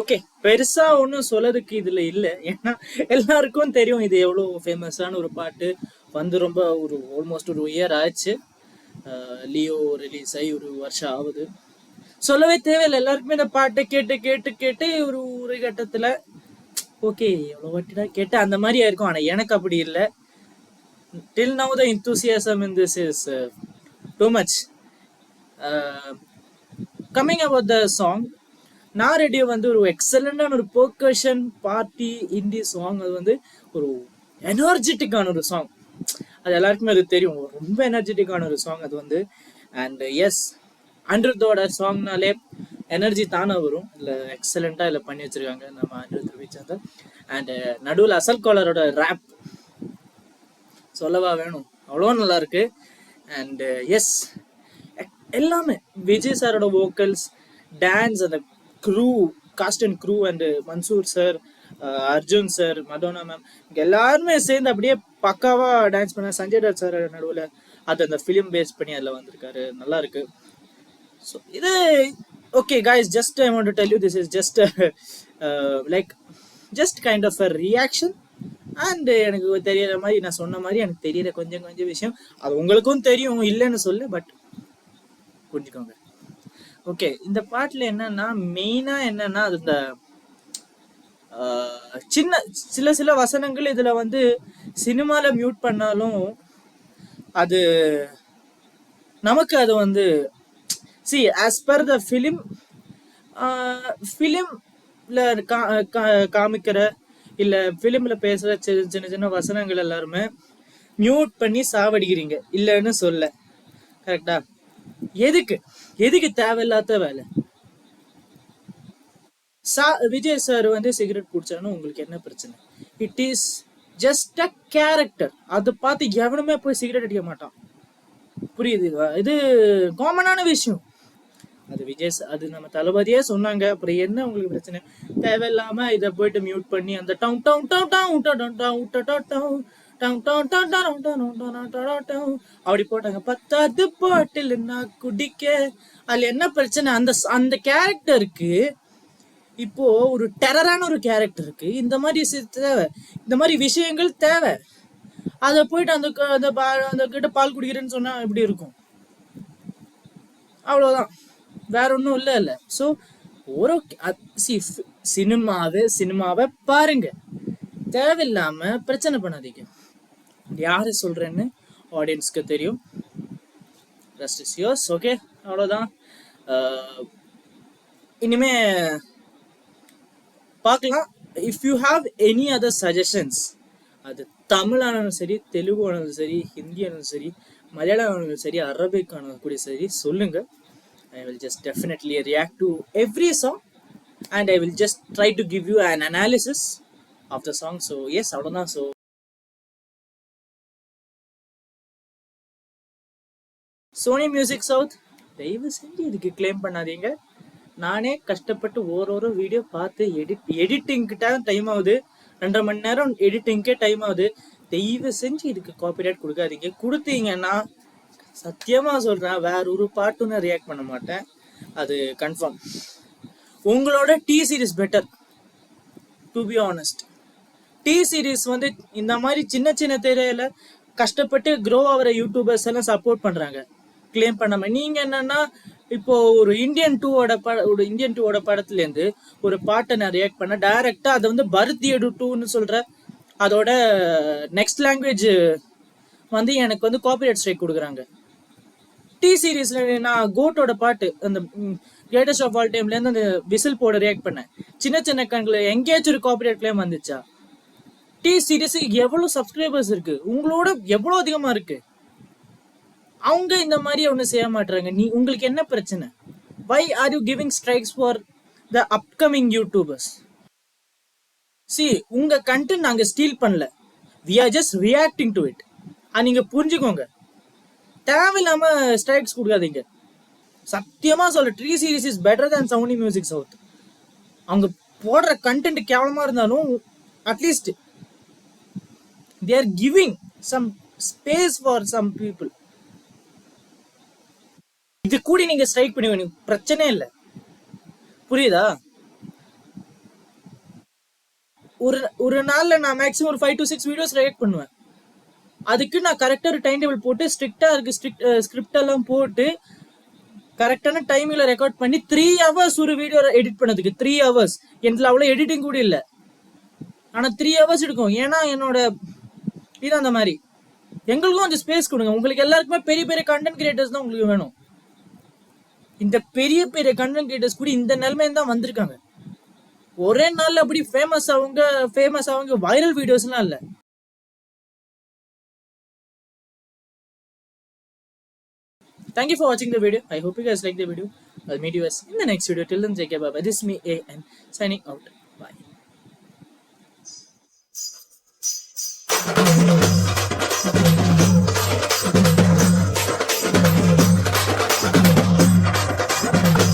Okay, பெருசா ஒன்றும் சொல்லதுக்கு இதுல இல்ல. ஏன்னா எல்லாருக்கும் தெரியும் இது எவ்வளவு ஃபேமஸான ஒரு பாட்டு. வந்து ரொம்ப ஒரு ஆல்மோஸ்ட் ஒரு இயர் ஆச்சு. லியோ ரிலீஸ் ஆகி ஒரு வருஷம் ஆகுது. சொல்லவே தேவையில்லை, எல்லாருக்குமே இந்த பாட்டை கேட்டு கேட்டு கேட்டு ஒரு ஒரு கட்டத்துல ஓகே எவ்வளவு வாட்டிடா கேட்டு அந்த மாதிரி ஆயிருக்கும். ஆனா எனக்கு அப்படி இல்லை. Till now the enthusiasm in this is too much. Coming about the song, நான் ரேடியோ வந்து ஒரு எக்ஸலண்டான ஒரு பெர்கஷன் பார்ட்டி இந்தி சாங். அது வந்து ஒரு எனர்ஜெட்டிக்கான ஒரு சாங். அது எல்லாருக்குமே அது தெரியும், ரொம்ப எனர்ஜெட்டிக்கான ஒரு சாங் அது வந்து. அண்ட் எஸ், அனிருத்தோட சாங்னாலே எனர்ஜி தானே வரும். இல்லை எக்ஸலண்டா இல்லை பண்ணி வச்சிருக்காங்க நம்ம அனிருத் ரவிச்சந்தர். அண்ட் நடுவில் அசல் காலரோட ரேப் சொல்லவா வேணும், அவ்வளோ நல்லா இருக்கு. அண்ட் எஸ், எல்லாமே விஜய் சாரோட வோக்கல்ஸ், டான்ஸ், அந்த crew, cast and crew, and Mansoor sir, Arjun sir, Madonna ma'am, எல்லாருமே சேர்ந்து அப்படியே பக்காவா டான்ஸ் பண்ண. சஞ்சய் தத் சார் நடுவில் அது அந்த ஃபிலிம் பேஸ் பண்ணி அதில் வந்திருக்காரு, நல்லா இருக்கு. ஸோ இது okay guys, just I want to tell you this is just like just kind of a reaction. And எனக்கு தெரியற மாதிரி, நான் சொன்ன மாதிரி எனக்கு தெரியற கொஞ்சம் கொஞ்சம் விஷயம் அது உங்களுக்கும் தெரியும், இல்லைன்னு சொல்லு, பட் புரிஞ்சுக்கோங்க. ஓகே, இந்த பாட்டுல என்னன்னா மெயினா என்னன்னா அது இந்த சின்ன சில சில வசனங்கள் இதுல வந்து சினிமால மியூட் பண்ணாலும் அது நமக்கு அது வந்து see as per the film ஃபிலிம்ல காமிக்கிற இல்ல ஃபிலிம்ல பேசுற சின்ன சின்ன வசனங்கள் எல்லாருமே மியூட் பண்ணி சாவடிக்கிறீங்க, இல்லைன்னு சொல்ல. கரெக்டா? எதுக்கு எதுக்கு தேவையில்லாத வேலை? விஜய் சார் வந்து சிகரெட் குடிச்சாலும் உங்களுக்கு என்ன பிரச்சனை? It is just a character. அதை பார்த்து எவனுமே போய் சிகரெட் அடிக்க மாட்டான், புரியுது? இது காமனான விஷயம். அது விஜய் அது நம்ம தளபதியே சொன்னாங்க. அப்புறம் என்ன உங்களுக்கு பிரச்சனை? தேவையில்லாம இதை போயிட்டு மியூட் பண்ணி அந்த down down down down down down down அப்படி போட்டாங்க. 10வது பாட்டில் நான் குடிக்க. அதுல என்ன பிரச்சனை? அந்த அந்த கேரக்டருக்கு இப்போ ஒரு டெரரான ஒரு கேரக்டர் இருக்கு. இந்த மாதிரி தேவை, இந்த மாதிரி விஷயங்கள் தேவை. அதை போயிட்டு அந்த கிட்ட பால் குடிக்கிறேன்னு சொன்னா எப்படி இருக்கும்? அவ்வளவுதான், வேற ஒன்றும் இல்லை. ஸோ ஒரு சினிமாவை பாருங்க, தேவையில்லாம பிரச்சனை பண்ணாதீங்க. யாரு சொல்றேன்னு ஆடியன்ஸ்க்கு தெரியும். Rest is yours. ஓகே, அவ்வளோதான். இனிமே பார்க்கலாம். If you have any other suggestions, அது தமிழானாலும் சரி, தெலுங்கு ஆனாலும் சரி, ஹிந்தி ஆனாலும் சரி, மலையாளம் ஆனாலும் சரி, அரபிக் ஆனாலும் கூட சரி, சொல்லுங்க. I will just definitely react to every song and I will just try to give you an analysis of the song. So yes, avladhaan. So Sony Music South, தயவு செஞ்சு இதுக்கு கிளைம் பண்ணாதீங்க. நானே கஷ்டப்பட்டு ஒரு வீடியோ பார்த்து எடிட்டிங்கிட்ட டைம் ஆகுது. 2.5 மணி நேரம் எடிட்டிங்கே டைம் ஆகுது. தயவு செஞ்சு இதுக்கு காப்பிரைட் கொடுக்காதீங்க. கொடுத்தீங்கன்னா சத்தியமா சொல்றேன், வேற ஒரு பாட்டுன்னு ரியாக்ட் பண்ண மாட்டேன், அது கன்ஃபார்ம். உங்களோட T series better, to be honest. T series வந்து இந்த மாதிரி சின்ன சின்ன திரையில கஷ்டப்பட்டு க்ரோ ஆகிற யூடியூபர்ஸ் எல்லாம் சப்போர்ட் பண்றாங்க, கிளைம் பண்ணாம. நீங்க என்னன்னா இப்போ ஒரு இந்தியன் டூவோட படத்துல இருந்து ஒரு பாட்டை நான் ரியாக்ட் பண்ண, டைரக்டா அதை வந்து பரத்யடு 2ன்னு சொல்ற அதோட நெக்ஸ்ட் லாங்குவேஜ் வந்து எனக்கு வந்து காப்பிரைட் ஸ்ட்ரைக் கொடுக்குறாங்க. டி சீரீஸ்ல நான் கோட்டோட பாட்டு அந்த கிரேட்டஸ்ட் ஆஃப் ஆல் டைம்ல இருந்து அந்த விசில் போட ரியாக்ட் பண்ணேன். சின்ன சின்ன கண்களை எங்கேயாச்சும் ஒரு காப்பிரைட் கிளைம் வந்துச்சா? டி சீரீஸுக்கு எவ்வளவு சப்ஸ்கிரைபர்ஸ் இருக்கு, உங்களோட எவ்வளவு அதிகமா இருக்கு. அவங்க இந்த மாதிரி ஒண்ணு செய்ய மாட்டாங்க. உங்களுக்கு என்ன பிரச்சனை? Why are you giving strikes for the upcoming YouTubers? See, உங்க கண்டென்ட் நாங்க ஸ்டீல் பண்ணல, we are just reacting to it. நீங்க புரிஞ்சுக்கோங்க. தேவையில்லாம ஸ்ட்ரைக்ஸ் கொடுக்காதீங்க. சத்தியமா சொல்ற, T Series is better than Sony Music South. அவங்க போடுற கண்டென்ட் கேவலமா இருந்தாலும் at least they are giving some space for some people. இது கூட நீங்க ஸ்ட்ரைக் பண்ணி பிரச்சனை இல்லை, புரியுதா? ஒரு நாள்ல நான் மேக்ஸிமம் ஒரு 5 to 6 வீடியோஸ் ரியாக்ட் பண்ணுவேன். அதுக்கு நான் கரெக்டா ஒரு டைம் டேபிள் போட்டு ஸ்ட்ரிக்டா இருக்கு ஸ்கிரிப்ட் எல்லாம் போட்டு கரெக்டான டைம்ல ரெக்கார்ட் பண்ணி 3 hours ஒரு வீடியோ எடிட் பண்ணதுக்கு 3 hours. எனக்கு அவ்வளவு எடிட்டிங் கூட இல்லை, ஆனா 3 hours எடுக்கும். ஏன்னா என்னோட இது அந்த மாதிரி. எங்களுக்கும் கொஞ்சம் ஸ்பேஸ் கொடுங்க. உங்களுக்கு எல்லாருக்குமே பெரிய பெரிய கண்டென்ட் கிரியேட்டர்ஸ் தான் உங்களுக்கு வேணும். இந்த பெரிய பெரிய கண்டென்ட் கிரியேட்டர்ஸ் கூட இந்த நிலைமையில தான் வந்திருக்காங்க. ஒரே நாள்ல அப்படி ஃபேமஸ் அவங்க வைரல் வீடியோஸ்லாம் இல்ல. Thank you for watching the video. I hope you guys like the video. I'll meet you guys in the next video. Till then, take care. Bye bye. This is me, A.N. signing out. Bye.